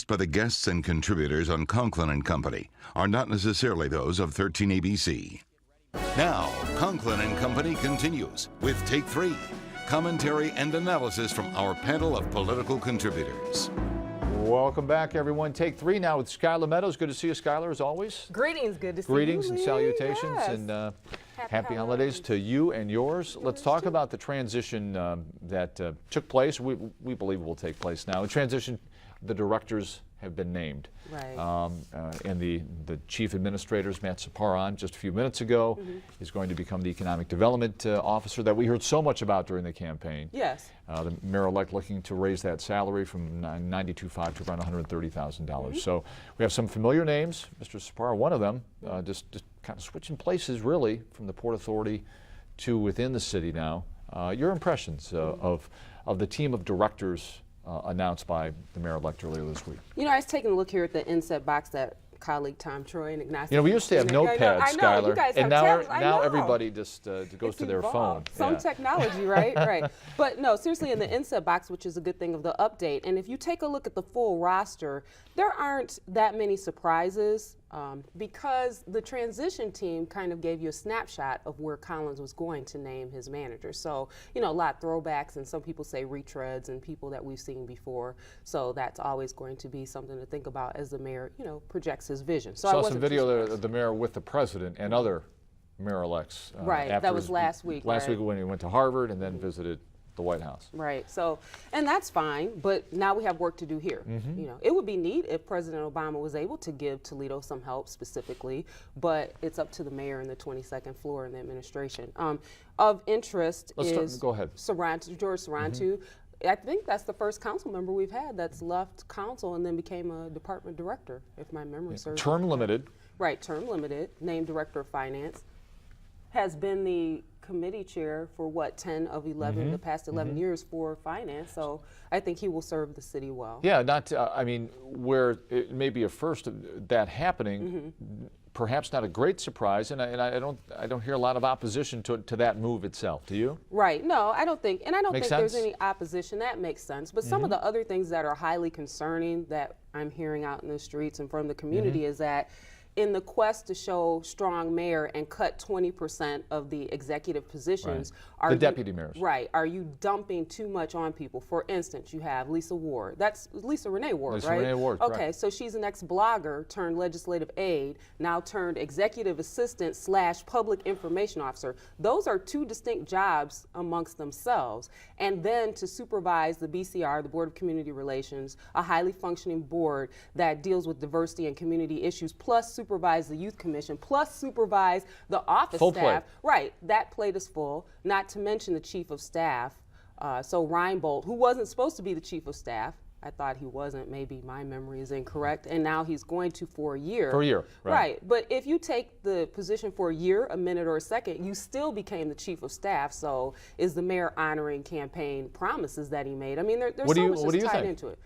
By the guests and contributors on Conklin and Company are not necessarily those of 13 ABC. Now, Conklin and Company continues with Take 3, commentary and analysis from our panel of political contributors. Welcome back, everyone. Take 3 now with Skylar Meadows. Good to see you, Skylar, as always. Greetings. Good to see you. Greetings and salutations, yes. and happy holidays to you and yours. Let's talk about the transition that took place. We believe will take place now. A transition, the directors have been named. Right. And the chief administrators, Matt Saparan, just a few minutes ago, is going to become the economic development officer that we heard so much about during the campaign. Yes. The mayor-elect looking to raise that salary from $92,500 to around $130,000. So we have some familiar names. Mr. Saparan, one of them, just kind of switching places really from the Port Authority to within the city now. Your impressions of the team of directors announced by the mayor-elect earlier this week? You know, I was taking a look here at the inset box that colleague Tom Troy and Ignacio. You know, we used to have notepads, Skylar, you guys and have now everybody just goes It's to their evolved. phone. Some technology, right? Right. But no, seriously, in the inset box, which is a good thing of the update, and if you take a look at the full roster, there aren't that many surprises because the transition team kind of gave you a snapshot of where Collins was going to name his manager. So, you know, a lot of throwbacks, and some people say retreads and people that we've seen before. So that's always going to be something to think about as the mayor, you know, projects his vision. So Saw some video of the mayor with the president and other mayor-elects. Right, that was last week. Last week when he went to Harvard and then visited the White House. Right. So, and that's fine, but now we have work to do here. You know, it would be neat if President Obama was able to give Toledo some help specifically, but it's up to the mayor and the 22nd floor in the administration. Of interest is go ahead. George Sarantu. I think that's the first council member we've had that's left council and then became a department director, if my memory serves. Term limited. Right, term limited, named director of finance. Has been the committee chair for what, 10 of 11, the past 11 years for finance. So I think he will serve the city well. Yeah, not, I mean, where it may be a first of that happening, perhaps not a great surprise, and I don't hear a lot of opposition to that move itself. Do you? Right. No, I don't think, and I don't Makes think sense? there's any opposition. That makes sense. But some of the other things that are highly concerning that I'm hearing out in the streets and from the community is that in the quest to show strong mayor and cut 20% of the executive positions, the deputy mayors. Right. Are you dumping too much on people? For instance, you have Lisa Ward. That's Lisa Renee Ward, right? Renee Ward, okay, correct. so she's an ex-blogger turned legislative aide, now turned executive assistant / public information officer. Those are two distinct jobs amongst themselves. And then to supervise the BCR, the Board of Community Relations, a highly functioning board that deals with diversity and community issues, plus supervise the Youth Commission, plus supervise the office Full staff. plate. Right, that plate is full, not to mention the chief of staff. So Reinbold, who wasn't supposed to be the chief of staff, I thought he wasn't, maybe my memory is incorrect, and now he's going to for a year. For a year, right. But if you take the position for a year, a minute, or a second, you still became the chief of staff. So is the mayor honoring campaign promises that he made? I mean, there's so much that's tied into it.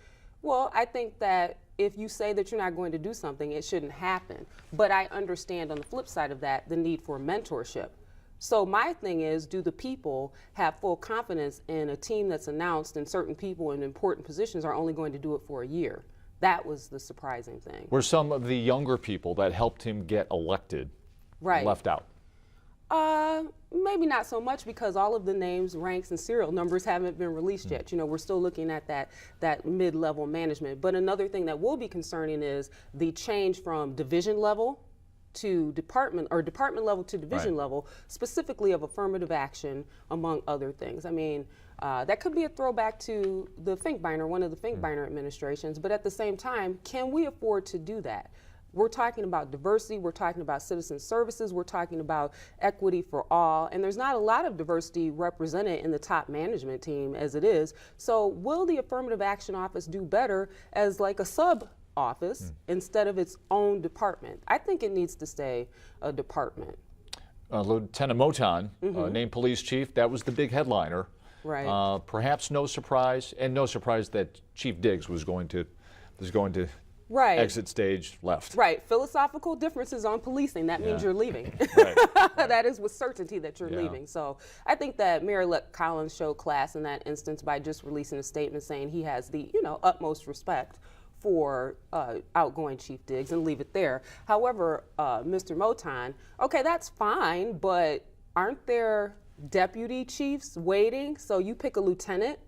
Well, I think that if you say that you're not going to do something, it shouldn't happen. But I understand on the flip side of that, the need for mentorship. So my thing is, do the people have full confidence in a team that's announced and certain people in important positions are only going to do it for a year? That was the surprising thing. Were some of the younger people that helped him get elected left out? Maybe not so much because all of the names, ranks, and serial numbers haven't been released yet. You know, we're still looking at that mid-level management. But another thing that will be concerning is the change from division level to department, or department level to division level, specifically of affirmative action, among other things. I mean, that could be a throwback to the Finkbeiner, one of the Finkbeiner administrations, but at the same time, can we afford to do that? We're talking about diversity, we're talking about citizen services, we're talking about equity for all, and there's not a lot of diversity represented in the top management team as it is. So will the Affirmative Action Office do better as like a sub office instead of its own department? I think it needs to stay a department. Lieutenant Moton, named police chief, that was the big headliner. Right. Perhaps no surprise, and no surprise that Chief Diggs was going to exit stage left. Right. Philosophical differences on policing, that means you're leaving. That is with certainty that you're leaving. So I think that Mayor-elect Collins showed class in that instance by just releasing a statement saying he has the, utmost respect for outgoing Chief Diggs and leave it there. However, Mr. Moton, okay, that's fine, but aren't there deputy chiefs waiting? So you pick a lieutenant.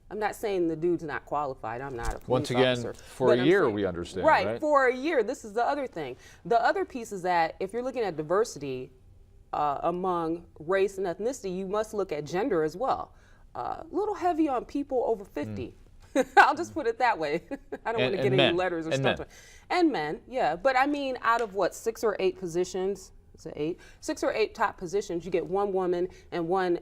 I'm not saying the dude's not qualified. I'm not a police Once again, officer, for a but year, saying, we understand, right? right? For a year. This is the other thing. The other piece is that if you're looking at diversity among race and ethnicity, you must look at gender as well. A little heavy on people over 50. I'll just put it that way. I don't want to get any letters or stuff. And men, yeah. But I mean, out of what, 6 or 8 positions? Is it 8? 6 or 8 top positions, you get 1 woman and 1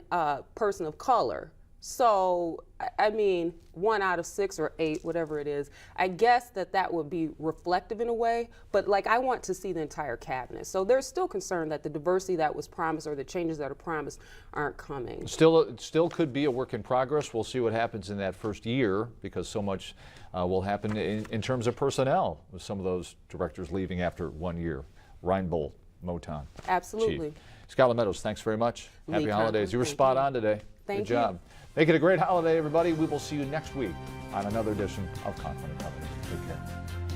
person of color. So, I mean, 1 out of 6 or 8, whatever it is, I guess that would be reflective in a way, but like I want to see the entire cabinet. So there's still concern that the diversity that was promised or the changes that are promised aren't coming. It still could be a work in progress. We'll see what happens in that first year because so much will happen in terms of personnel with some of those directors leaving after 1 year. Reinbold, Moton. Absolutely. Chief. Scott Meadows, thanks very much. Happy holidays. You were spot on today. Thank you. Good job. Make it a great holiday, everybody. We will see you next week on another edition of Conklin & Company. Take care.